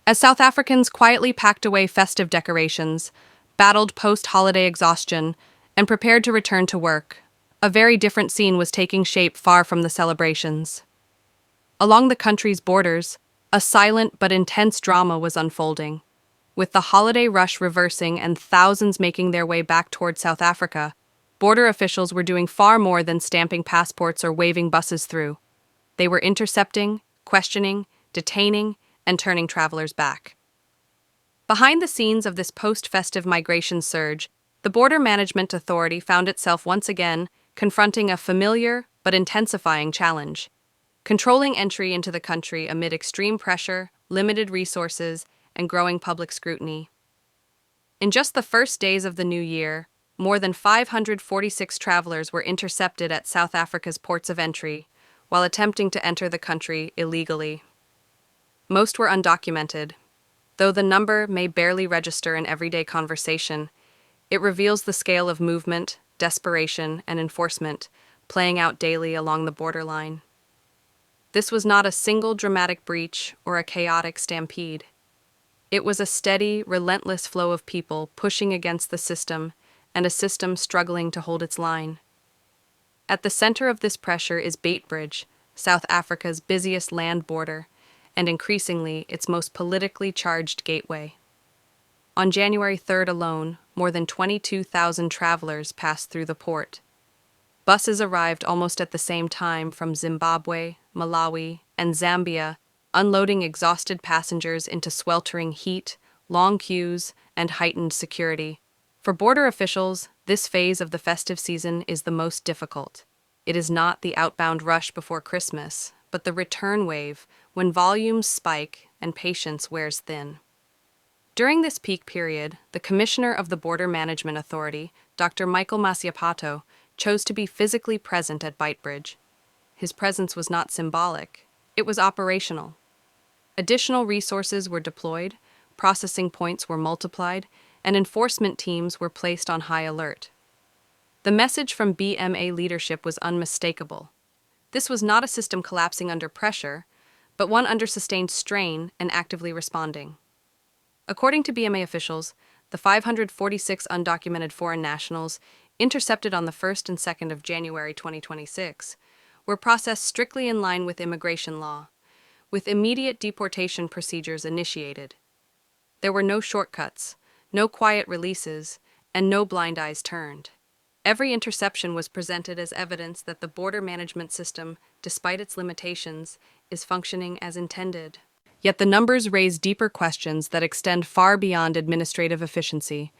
As South Africans quietly packed away festive decorations, battled post-holiday exhaustion, and prepared to return to work, a very different scene was taking shape far from the celebrations. Along the country's borders, a silent but intense drama was unfolding. With the holiday rush reversing and thousands making their way back toward South Africa, border officials were doing far more than stamping passports or waving buses through. They were intercepting, questioning, detaining, and turning travelers back. Behind the scenes of this post-festive migration surge, the Border Management Authority found itself once again confronting a familiar but intensifying challenge: controlling entry into the country amid extreme pressure, limited resources, and growing public scrutiny. In just the first days of the new year, more than 546 travelers were intercepted at South Africa's ports of entry while attempting to enter the country illegally. Most were undocumented. Though the number may barely register in everyday conversation, it reveals the scale of movement, desperation, and enforcement playing out daily along the borderline. This was not a single dramatic breach or a chaotic stampede. It was a steady, relentless flow of people pushing against the system and a system struggling to hold its line. At the center of this pressure is Beitbridge, South Africa's busiest land border, and increasingly its most politically charged gateway. On January 3rd alone, more than 22,000 travelers passed through the port. Buses arrived almost at the same time from Zimbabwe, Malawi, and Zambia, unloading exhausted passengers into sweltering heat, long queues, and heightened security. For border officials, this phase of the festive season is the most difficult. It is not the outbound rush before Christmas, but the return wave, when volumes spike and patience wears thin. During this peak period, the Commissioner of the Border Management Authority, Dr. Michael Masiapato, chose to be physically present at Beitbridge. His presence was not symbolic, it was operational. Additional resources were deployed, processing points were multiplied, and enforcement teams were placed on high alert. The message from BMA leadership was unmistakable. This was not a system collapsing under pressure, but one under sustained strain and actively responding. According to BMA officials, the 546 undocumented foreign nationals intercepted on the 1st and 2nd of January 2026 were processed strictly in line with immigration law, with immediate deportation procedures initiated. There were no shortcuts, no quiet releases, and no blind eyes turned. Every interception was presented as evidence that the border management system, despite its limitations, is functioning as intended. Yet the numbers raise deeper questions that extend far beyond administrative efficiency.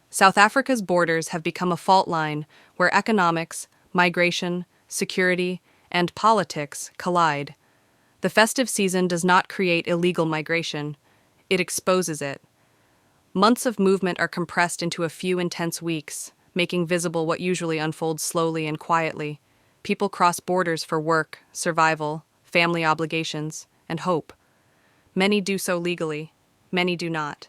South Africa's borders have become a fault line where economics, migration, security, and politics collide. The festive season does not create illegal migration, it exposes it. Months of movement are compressed into a few intense weeks, making visible what usually unfolds slowly and quietly. People cross borders for work, survival, family obligations, and hope. Many do so legally, many do not.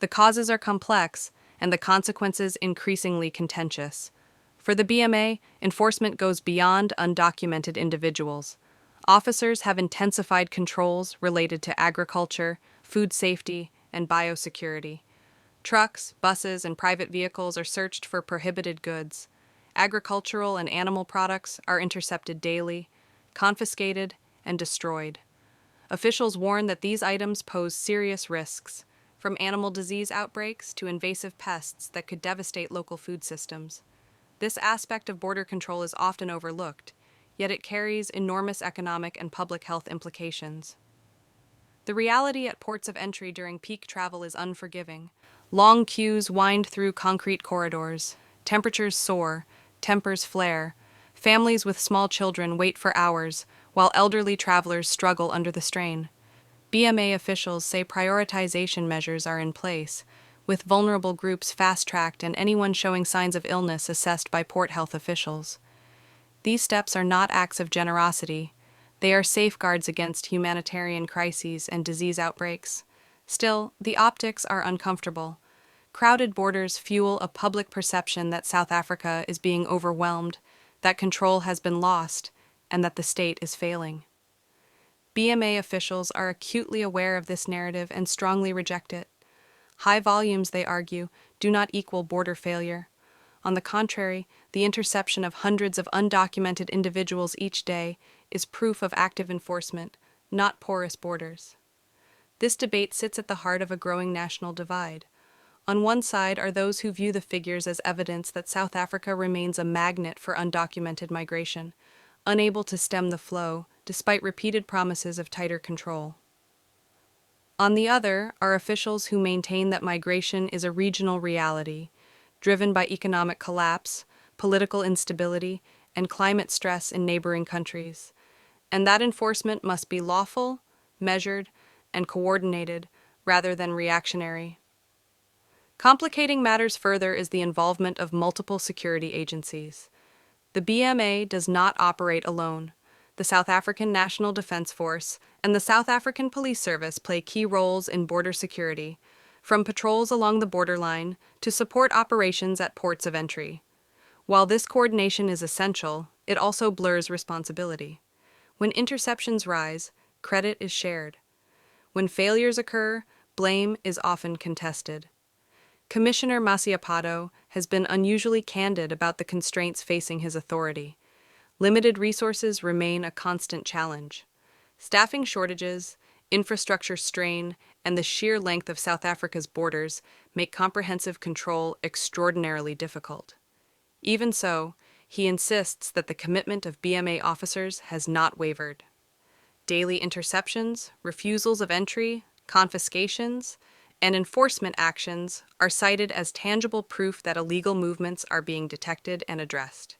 The causes are complex, and the consequences increasingly contentious. For the BMA, enforcement goes beyond undocumented individuals. Officers have intensified controls related to agriculture, food safety, and biosecurity. Trucks, buses, and private vehicles are searched for prohibited goods. Agricultural and animal products are intercepted daily, confiscated, and destroyed. Officials warn that these items pose serious risks, from animal disease outbreaks to invasive pests that could devastate local food systems. This aspect of border control is often overlooked, yet it carries enormous economic and public health implications. The reality at ports of entry during peak travel is unforgiving. Long queues wind through concrete corridors, temperatures soar, tempers flare, families with small children wait for hours, while elderly travelers struggle under the strain. BMA officials say prioritization measures are in place, with vulnerable groups fast-tracked and anyone showing signs of illness assessed by port health officials. These steps are not acts of generosity. They are safeguards against humanitarian crises and disease outbreaks. Still, the optics are uncomfortable. Crowded borders fuel a public perception that South Africa is being overwhelmed, that control has been lost, and that the state is failing. BMA officials are acutely aware of this narrative and strongly reject it. High volumes, they argue, do not equal border failure. On the contrary, the interception of hundreds of undocumented individuals each day is proof of active enforcement, not porous borders. This debate sits at the heart of a growing national divide. On one side are those who view the figures as evidence that South Africa remains a magnet for undocumented migration, unable to stem the flow despite repeated promises of tighter control. On the other are officials who maintain that migration is a regional reality, driven by economic collapse, political instability, and climate stress in neighboring countries, and that enforcement must be lawful, measured, and coordinated rather than reactionary. Complicating matters further is the involvement of multiple security agencies. The BMA does not operate alone. The South African National Defence Force and the South African Police Service play key roles in border security, from patrols along the borderline to support operations at ports of entry. While this coordination is essential, it also blurs responsibility. When interceptions rise, credit is shared. When failures occur, blame is often contested. Commissioner Masiapado has been unusually candid about the constraints facing his authority. Limited resources remain a constant challenge. Staffing shortages, infrastructure strain, and the sheer length of South Africa's borders make comprehensive control extraordinarily difficult. Even so, he insists that the commitment of BMA officers has not wavered. Daily interceptions, refusals of entry, confiscations, and enforcement actions are cited as tangible proof that illegal movements are being detected and addressed.